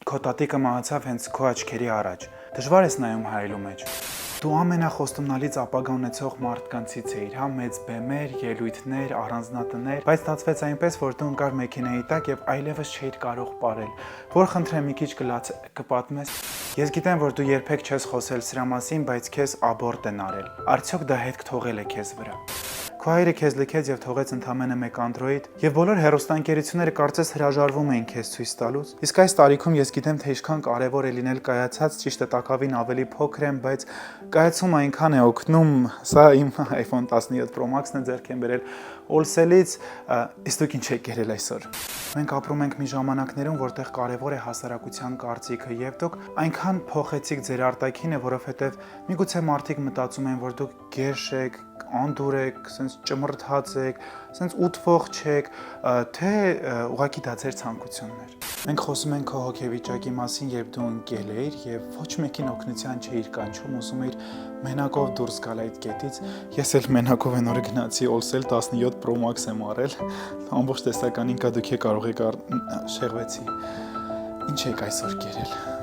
քո տատիկը մահացավ հենց քո աչքերի առաջ։ Դժվար ես նայում հայելու մեջ։ Դու ամենախոստումնալից ապագա ունեցող մարդկանցից էիր, հա, մեծ բեմեր, ելույթներ, առանձնատներ, բայց ստացվեց այնպես, որ դու ընկար մեքենայի տակ եւ այլևս չէիր կարող ապրել։ Որ խնդրեմ մի քիչ կպատմես։ Ես գիտեմ, որ դու երբեք չես խոսել սրա մասին, բայց քեզ աբորտ են արել։ Արդյոք դա հետք թողել է քեզ վրա։ Քո հայրը քեզ լքեց եւ թողեց ընդամենը մեկ անդրոիդ, եւ բոլոր հեռուստաընկերությունները կարծես հրաժարվում էին քեզ ցույց տալուց։ Իսկ այս տարիքում ես գիտեմ, թե ինչքան կարեւոր է լինել կայացած, ճիշտ է, տակավին ավելի փոքր եմ, բայց կայացումը այնքան է օգնում։ Սա իմ iPhone 17 Pro Max-ն է ձեռք եմ բերել Allsell-ից, իսկ դուք ինչ եք կերել այսօր։ Մենք ապրում ենք մի ժամանակներում, որտեղ կարևոր է հասարակության կարծիքը, եւ դուք այնքան փոխեցիք ձեր արտաքինը, որովհետեւ միգուցե մարդիկ մտածում են, որ դուք գերշ եք, անդուր եք, sense ճմրթած եք, sense ուտվող չեք, թե ուղղակի դա ձեր ցանկությունն էր։ Մենք խոսում ենք քո հոգեվիճակի մասին, երբ դու ընկել էիր եւ ոչ մեկին օգնության չէիր կանչում, ուզում էիր մենակով դուրս գալ այդ կետից։ Ես էլ մենակով այն օրը գնացի Allsell 17 Pro Max եմ առել, ամբողջ տեսականին կա դուք կարող եք շեղվեցի։ Ինչ եք այսօր կերել։